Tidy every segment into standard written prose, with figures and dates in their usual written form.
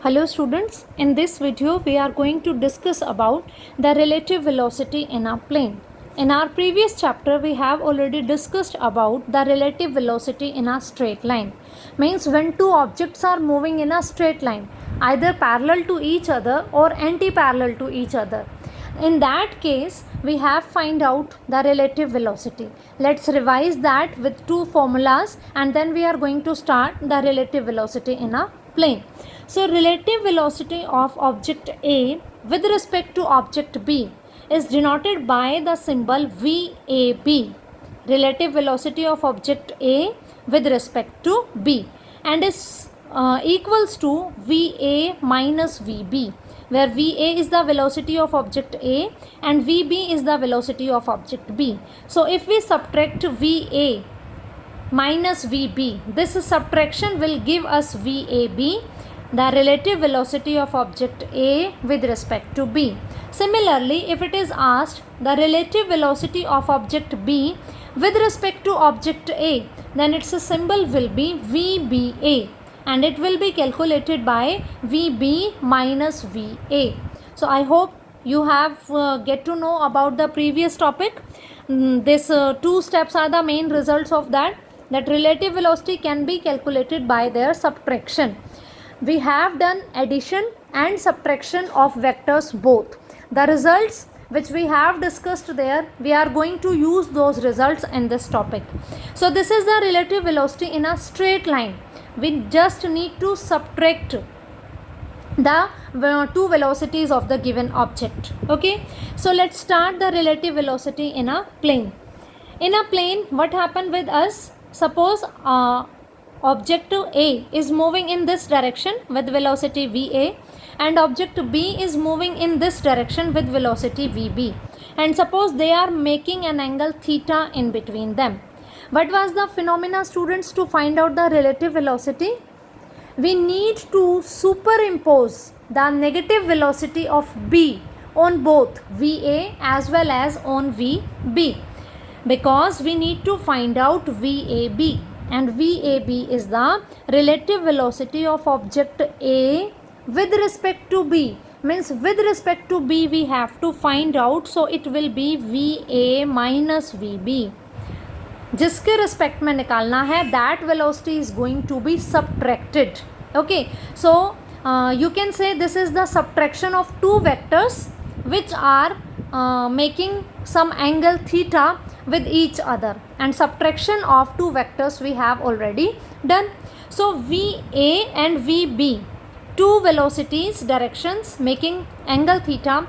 Hello students, in this video we are going to discuss about the relative velocity in a plane. In our previous chapter we have already discussed about the relative velocity in a straight line. Means when two objects are moving in a straight line, either parallel to each other or anti-parallel to each other. In that case, we have find out the relative velocity. Let's revise that with two formulas and then we are going to start the relative velocity in a plane. So relative velocity of object A with respect to object B is denoted by the symbol VAB. Relative velocity of object A with respect to B and is equals to VA minus VB, where VA is the velocity of object A and VB is the velocity of object B. So if we subtract VA minus VB, this subtraction will give us VAB, the relative velocity of object A with respect to B. Similarly, if it is asked the relative velocity of object B with respect to object A, then its symbol will be VBA and it will be calculated by VB minus VA. So I hope you have get to know about the previous topic. This two steps are the main results of that relative velocity can be calculated by their subtraction. We have done addition and subtraction of vectors both. The results which we have discussed there, we are going to use those results in this topic. So this is the relative velocity in a straight line. We just need to subtract the two velocities of the given object. Okay, so let's start the relative velocity in a plane. In a plane, what happened with us? Suppose object A is moving in this direction with velocity VA and object B is moving in this direction with velocity VB, and suppose they are making an angle theta in between them. What was the phenomena, students, to find out the relative velocity? We need to superimpose the negative velocity of B on both VA as well as on VB, because we need to find out VAB, and VAB is the relative velocity of object A with respect to B. Means with respect to B we have to find out, so it will be VA minus VB. जिसके respect में निकालना है, that velocity is going to be subtracted. Okay, so you can say this is the subtraction of two vectors which are making some angle theta with each other, and subtraction of two vectors we have already done. So VA and VB, two velocities, directions making angle theta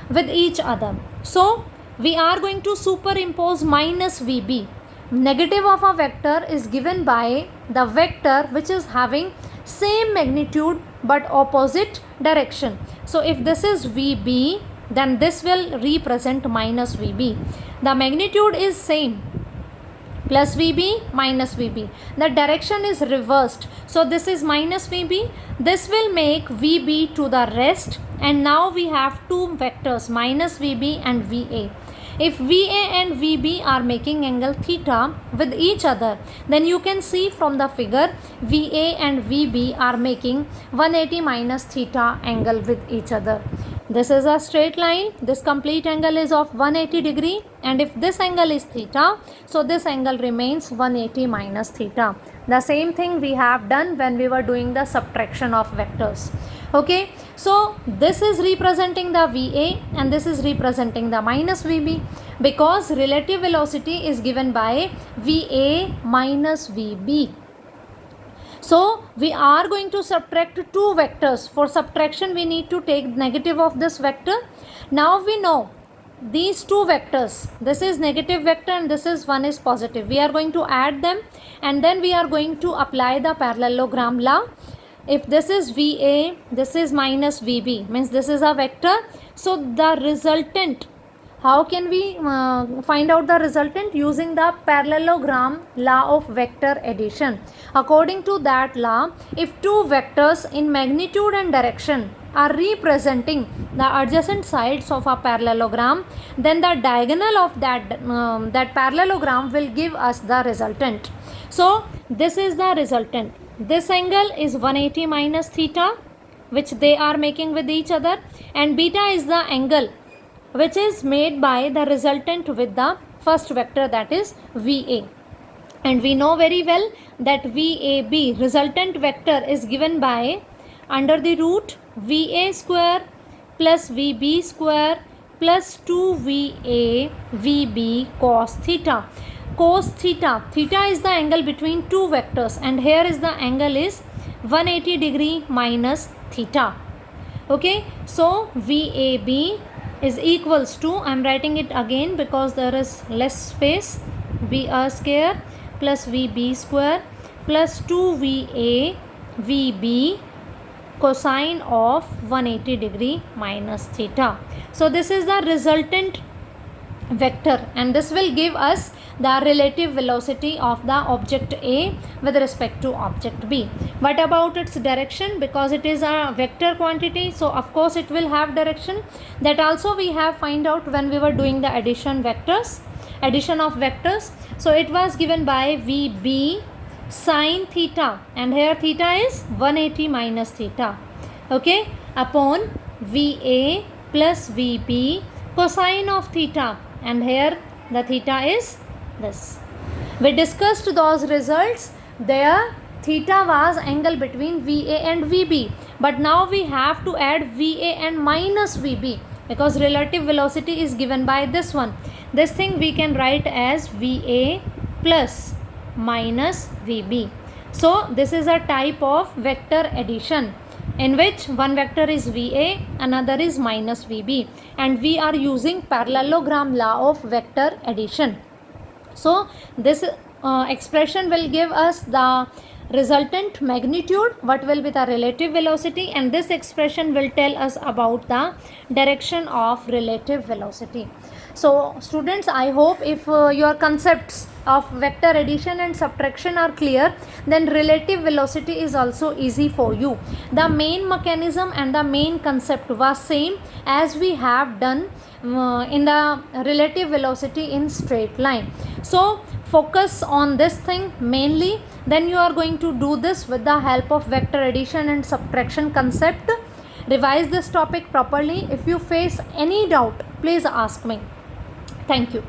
with each other. So we are going to superimpose minus VB. Negative of a vector is given by the vector which is having same magnitude but opposite direction. So if this is VB, then this will represent minus VB. The magnitude is same, plus VB minus VB. The direction is reversed. So this is minus VB. This will make VB to the rest, and now we have two vectors, minus VB and VA. If VA and VB are making angle theta with each other, then you can see from the figure VA and VB are making 180 minus theta angle with each other. This is a straight line. This complete angle is of 180 degree, and if this angle is theta, so this angle remains 180 minus theta. The same thing we have done when we were doing the subtraction of vectors. Okay, so this is representing the VA and this is representing the minus VB, because relative velocity is given by VA minus VB. So we are going to subtract two vectors. For subtraction we need to take negative of this vector. Now we know these two vectors, this is negative vector and this is one is positive. We are going to add them and then we are going to apply the parallelogram law. If this is VA, this is minus VB, means this is a vector. So the resultant, how can we find out the resultant? Using the parallelogram law of vector addition. According to that law, if two vectors in magnitude and direction are representing the adjacent sides of a parallelogram, then the diagonal of that parallelogram will give us the resultant. So this is the resultant. This angle is 180 minus theta which they are making with each other, and beta is the angle which is made by the resultant with the first vector, that is VA. And we know very well that VAB resultant vector is given by under the root VA square plus VB square plus 2VA VB cos theta. Cos theta, theta is the angle between two vectors, and here is the angle is 180 degree minus theta. Okay, so VAB is equals to, I am writing it again because there is less space, VR square plus VB square plus 2VA VB cosine of 180 degree minus theta. So this is the resultant vector, and this will give us the relative velocity of the object A with respect to object B. What about its direction? Because it is a vector quantity, so of course it will have direction. That also we have find out when we were doing the addition of vectors. So it was given by VB sine theta, and here theta is 180 minus theta, okay, upon VA plus VB cosine of theta, and here the theta is this. We discussed those results. There theta was angle between VA and VB, but now we have to add VA and minus VB because relative velocity is given by this one. This thing we can write as VA plus minus VB. So this is a type of vector addition in which one vector is VA, another is minus VB, and we are using parallelogram law of vector addition. So this expression will give us the resultant magnitude, what will be the relative velocity, and this expression will tell us about the direction of relative velocity. So students, I hope if your concepts of vector addition and subtraction are clear, then relative velocity is also easy for you. The main mechanism and the main concept was same as we have done in the relative velocity in straight line. So focus on this thing mainly, then you are going to do this with the help of vector addition and subtraction concept. Revise this topic properly. If you face any doubt, please ask me. Thank you.